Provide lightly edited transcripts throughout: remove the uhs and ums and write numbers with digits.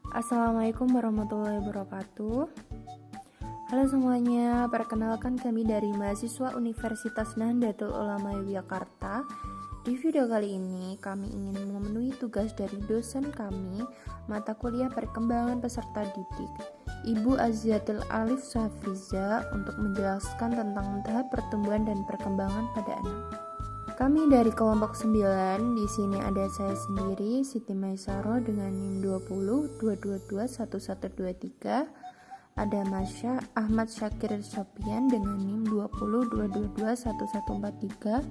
Assalamualaikum warahmatullahi wabarakatuh. Halo semuanya, perkenalkan kami dari mahasiswa Universitas Nahdlatul Ulama Yogyakarta. Di video kali ini, kami ingin memenuhi tugas dari dosen kami, mata kuliah perkembangan peserta didik, Ibu Aziatul Alif Safriza, untuk menjelaskan tentang tahap pertumbuhan dan perkembangan pada anak. Kami dari kelompok 9, di sini ada saya sendiri, Siti Maisaro dengan NIM 20 222 1123. Ada Masya Ahmad Syakir Sopian dengan NIM 20 222 1143.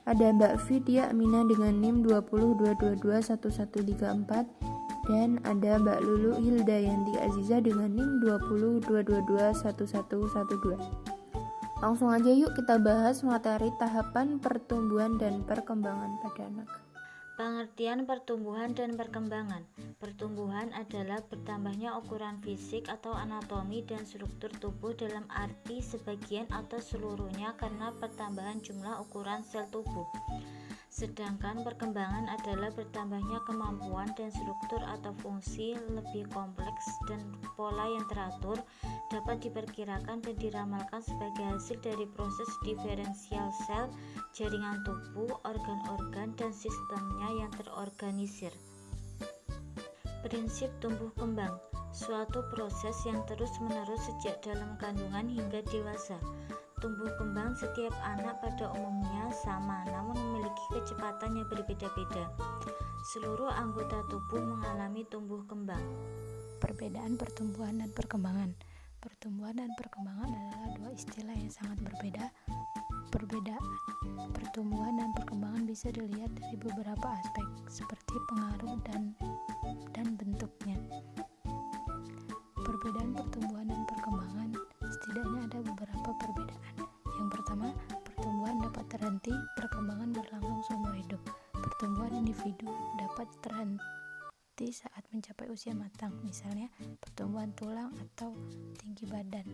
Ada Mbak Vidya Amina dengan NIM 20 222 1134. Dan ada Mbak Lulu Hildayanti Aziza dengan NIM 20 222 1112. Langsung aja yuk kita bahas materi tahapan pertumbuhan dan perkembangan pada anak. Pengertian pertumbuhan dan perkembangan. Pertumbuhan adalah bertambahnya ukuran fisik atau anatomi dan struktur tubuh dalam arti sebagian atau seluruhnya karena pertambahan jumlah ukuran sel tubuh. Sedangkan perkembangan adalah bertambahnya kemampuan dan struktur atau fungsi lebih kompleks dan pola yang teratur dapat diperkirakan dan diramalkan sebagai hasil dari proses diferensial sel, jaringan tubuh, organ-organ, dan sistemnya yang terorganisir. Prinsip tumbuh kembang, suatu proses yang terus-menerus sejak dalam kandungan hingga dewasa. Tumbuh kembang setiap anak pada umumnya sama, namun memiliki kecepatan yang berbeda-beda. Seluruh anggota tubuh mengalami tumbuh kembang. Perbedaan pertumbuhan dan perkembangan. Pertumbuhan dan perkembangan adalah dua istilah yang sangat berbeda. Perbedaan pertumbuhan dan perkembangan bisa dilihat dari beberapa aspek, seperti pengaruh dan bentuknya. Perbedaan pertumbuhan dan perkembangan, setidaknya ada beberapa perbedaan. Yang pertama, pertumbuhan dapat terhenti, perkembangan berlangsung seumur hidup. Pertumbuhan individu dapat terhenti saat mencapai usia matang, misalnya pertumbuhan tulang atau tinggi badan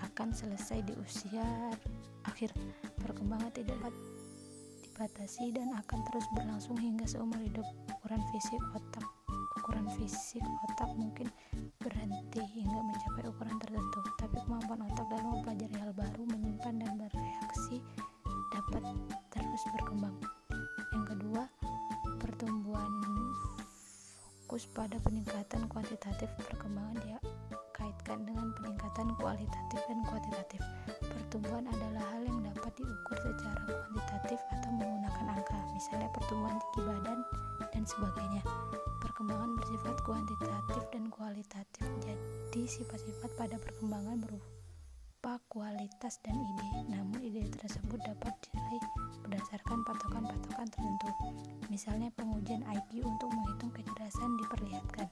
akan selesai di usia akhir. Perkembangan tidak dapat dibatasi dan akan terus berlangsung hingga seumur hidup. Ukuran fisik otak mungkin berhenti hingga mencapai ukuran tertentu, tapi kemampuan otak dalam mempelajari hal baru, menyimpan dan bereaksi dapat terus berkembang. Yang kedua, pertumbuhan fokus pada peningkatan kuantitatif. Perkembangan dia kaitkan dengan peningkatan kualitatif dan kuantitatif. Pertumbuhan adalah hal yang dapat diukur secara kuantitatif atau menggunakan angka, misalnya pertumbuhan tinggi badan dan sebagainya. Perkembangan bersifat kuantitatif dan kualitatif, jadi sifat-sifat pada perkembangan berupa kualitas dan ide, namun ide tersebut dapat dinilai berdasarkan patokan-patokan tertentu, misalnya pengujian IQ untuk menghitung kecerdasan diperlihatkan.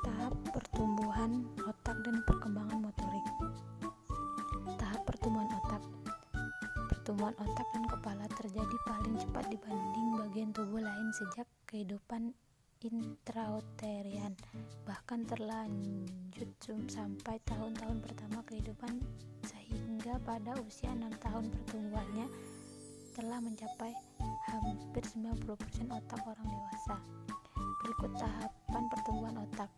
Tahap pertumbuhan otak dan perkembangan motorik. Tahap pertumbuhan otak. Pertumbuhan otak dan kepala terjadi paling cepat dibanding bagian tubuh lain sejak kehidupan intrauterian, bahkan terlanjut sampai tahun-tahun pertama kehidupan, sehingga pada usia 6 tahun pertumbuhannya telah mencapai hampir 90% otak orang dewasa. Berikut tahapan pertumbuhan otak.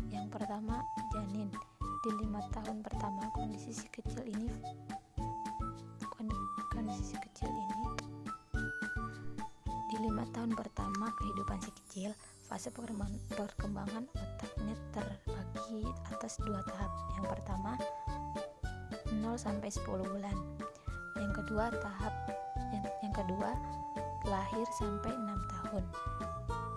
Yang pertama, janin. Di 5 tahun pertama kondisi si kecil ini di 5 tahun pertama kehidupan si kecil, fase perkembangan otaknya terbagi atas 2 tahap. Yang pertama 0 sampai 10 bulan. Yang kedua lahir sampai 6 tahun.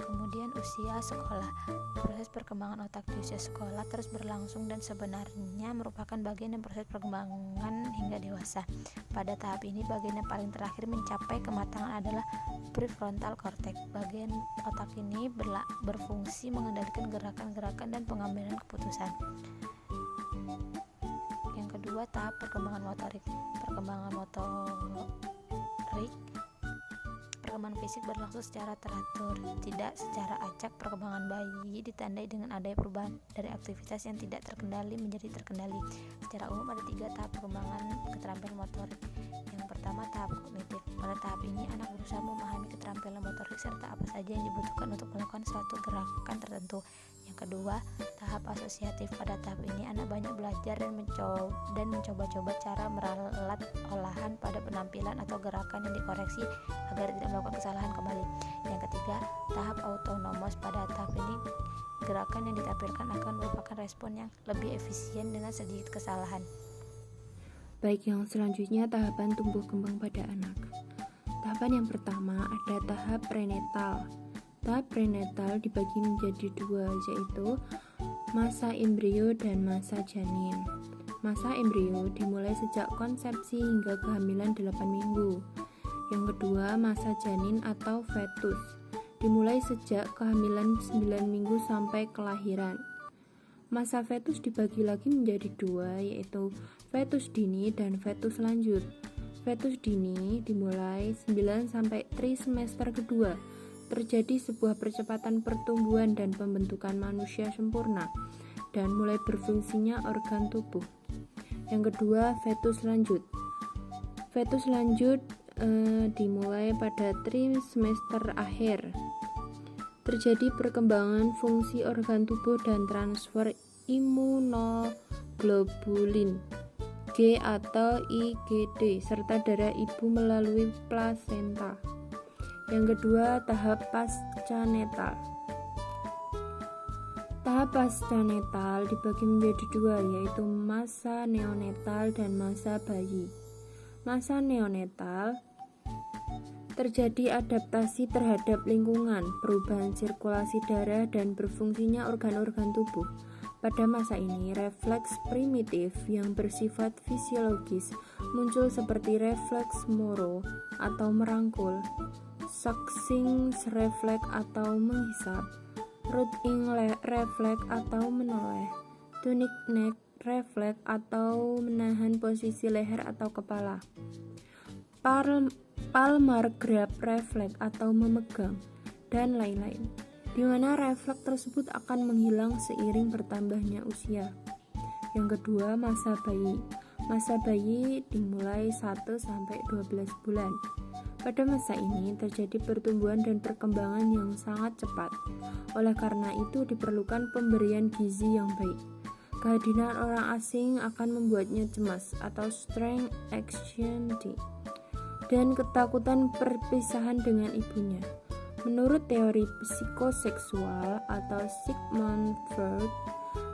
Kemudian usia sekolah. Proses perkembangan otak di usia sekolah terus berlangsung dan sebenarnya merupakan bagian dari proses perkembangan hingga dewasa. Pada tahap ini, bagian yang paling terakhir mencapai kematangan adalah prefrontal cortex. Bagian otak ini berfungsi mengendalikan gerakan-gerakan dan pengambilan keputusan. Yang kedua, tahap perkembangan motorik. Perkembangan fisik berlangsung secara teratur, tidak secara acak. Perkembangan bayi ditandai dengan adanya perubahan dari aktivitas yang tidak terkendali menjadi terkendali. Secara umum ada 3 tahap perkembangan keterampilan motorik. Yang pertama, tahap kognitif. Pada tahap ini, anak berusaha memahami keterampilan motorik serta apa saja yang dibutuhkan untuk melakukan suatu gerakan tertentu. Yang kedua, tahap asosiatif. Pada tahap ini anak banyak belajar dan mencoba-coba cara meralat olahan pada penampilan atau gerakan yang dikoreksi agar tidak melakukan kesalahan kembali. Yang ketiga, tahap autonomos. Pada tahap ini gerakan yang ditampilkan akan merupakan respon yang lebih efisien dengan sedikit kesalahan. Baik, yang selanjutnya tahapan tumbuh kembang pada anak. Tahapan yang pertama ada tahap prenatal. Tahap prenatal dibagi menjadi dua, yaitu masa embrio dan masa janin. Masa embrio dimulai sejak konsepsi hingga kehamilan 8 minggu. Yang kedua, masa janin atau fetus dimulai sejak kehamilan 9 minggu sampai kelahiran. Masa fetus dibagi lagi menjadi dua, yaitu fetus dini dan fetus lanjut. Fetus dini dimulai 9 sampai trimester kedua. Terjadi sebuah percepatan pertumbuhan dan pembentukan manusia sempurna dan mulai berfungsinya organ tubuh. Yang kedua, fetus lanjut. Fetus lanjut dimulai pada trimester akhir. Terjadi perkembangan fungsi organ tubuh dan transfer imunoglobulin G atau IgD serta darah ibu melalui plasenta. Yang kedua, tahap pascanetal. Tahap pascanetal dibagi menjadi dua, yaitu masa neonatal dan masa bayi. Masa neonatal terjadi adaptasi terhadap lingkungan, perubahan sirkulasi darah, dan berfungsinya organ-organ tubuh. Pada masa ini, refleks primitif yang bersifat fisiologis muncul seperti refleks Moro atau merangkul, sucking refleks atau menghisap, rooting refleks atau menoleh, tunic neck refleks atau menahan posisi leher atau kepala, palmar grab refleks atau memegang, dan lain-lain, di mana refleks tersebut akan menghilang seiring bertambahnya usia. Yang kedua, masa bayi. Masa bayi dimulai 1 sampai 12 bulan. Pada masa ini terjadi pertumbuhan dan perkembangan yang sangat cepat. Oleh karena itu diperlukan pemberian gizi yang baik. Kehadiran orang asing akan membuatnya cemas atau stress anxiety dan ketakutan perpisahan dengan ibunya. Menurut teori psikoseksual atau Sigmund Freud,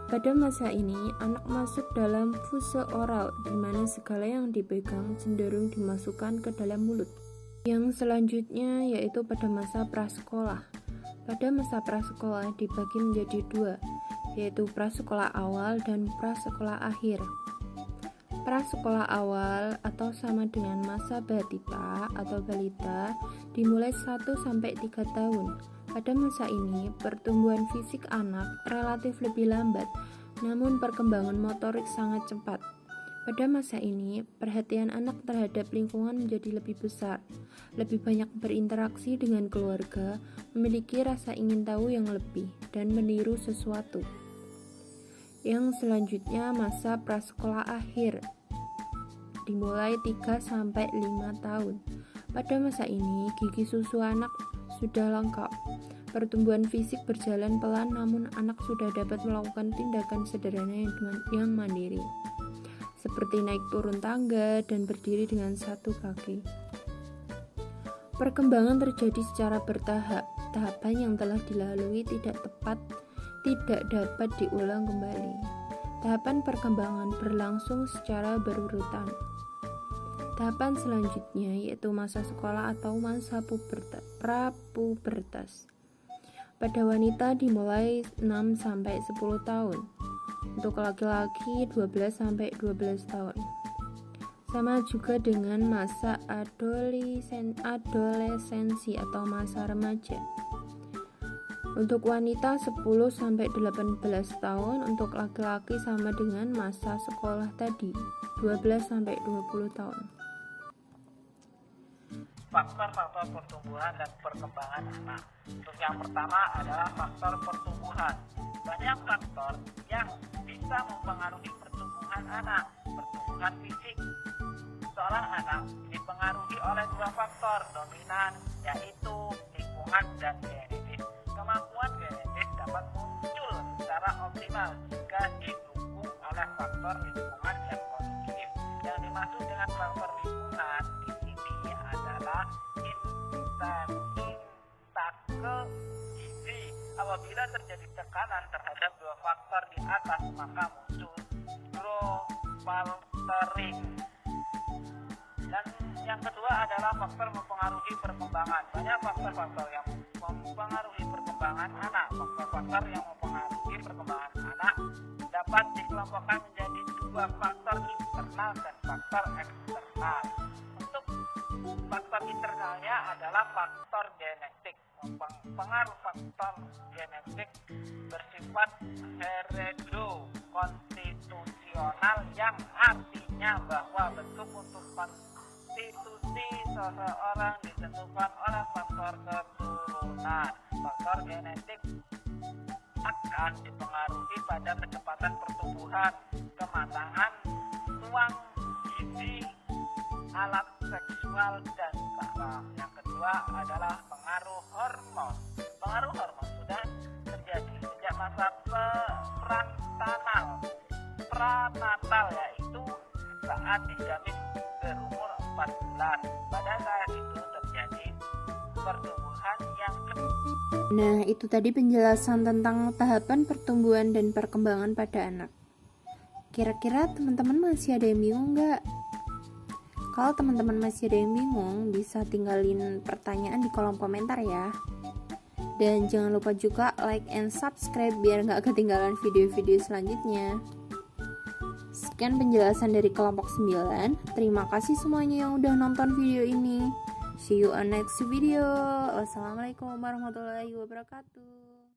pada masa ini anak masuk dalam fase oral di mana segala yang dipegang cenderung dimasukkan ke dalam mulut. Yang selanjutnya yaitu pada masa prasekolah. Pada masa prasekolah dibagi menjadi dua, yaitu prasekolah awal dan prasekolah akhir. Prasekolah awal atau sama dengan masa batita atau balita dimulai 1 sampai 3 tahun. Pada masa ini, pertumbuhan fisik anak relatif lebih lambat, namun perkembangan motorik sangat cepat. Pada masa ini, perhatian anak terhadap lingkungan menjadi lebih besar, lebih banyak berinteraksi dengan keluarga, memiliki rasa ingin tahu yang lebih, dan meniru sesuatu. Yang selanjutnya, masa prasekolah akhir dimulai 3 sampai 5 tahun. Pada masa ini, gigi susu anak sudah lengkap. Pertumbuhan fisik berjalan pelan, namun anak sudah dapat melakukan tindakan sederhana yang mandiri, seperti naik turun tangga dan berdiri dengan satu kaki. Perkembangan terjadi secara bertahap. Tahapan yang telah dilalui tidak dapat diulang kembali. Tahapan perkembangan berlangsung secara berurutan. Tahapan selanjutnya yaitu masa sekolah atau masa prapubertas. Pada wanita dimulai 6 sampai 10 tahun. Untuk laki-laki 12 sampai 12 tahun. Sama juga dengan masa adolescensi atau masa remaja. Untuk wanita 10 sampai 18 tahun, untuk laki-laki sama dengan masa sekolah tadi, 12 sampai 20 tahun. Faktor-faktor pertumbuhan dan perkembangan anak. Untuk yang pertama adalah faktor pertumbuhan. Banyak faktor yang bisa mempengaruhi pertumbuhan anak. Pertumbuhan fisik seorang anak dipengaruhi oleh dua faktor dominan, yaitu lingkungan apabila terjadi tekanan terhadap dua faktor di atas, maka muncul growth-faltering. Dan yang kedua adalah faktor mempengaruhi perkembangan. Banyak faktor-faktor yang mempengaruhi perkembangan anak. Faktor-faktor yang mempengaruhi perkembangan anak dapat dikelompokkan menjadi dua faktor internal dan faktor eksternal. Untuk faktor internalnya adalah faktor genetik. Pengaruh faktor genetik bersifat heredokonstitusional, yang artinya bahwa bentuk untuk konstitusi seseorang ditentukan oleh faktor keturunan. Faktor genetik akan dipengaruhi pada kecepatan pertumbuhan, kematangan tulang, gizi, alat seksual, dan saraf. Yang kedua adalah pengaruh hormon. Pengaruh hormon sudah terjadi sejak masa pranatal, yaitu saat dijanin berumur 4 bulan. Pada saat itu terjadi pertumbuhan yang Nah, itu tadi penjelasan tentang tahapan pertumbuhan dan perkembangan pada anak. Kira-kira teman-teman masih ada yang bingung nggak? Kalau teman-teman masih ada yang bingung, bisa tinggalin pertanyaan di kolom komentar ya. Dan jangan lupa juga like and subscribe biar nggak ketinggalan video-video selanjutnya. Sekian penjelasan dari kelompok 9. Terima kasih semuanya yang udah nonton video ini. See you on next video. Wassalamualaikum warahmatullahi wabarakatuh.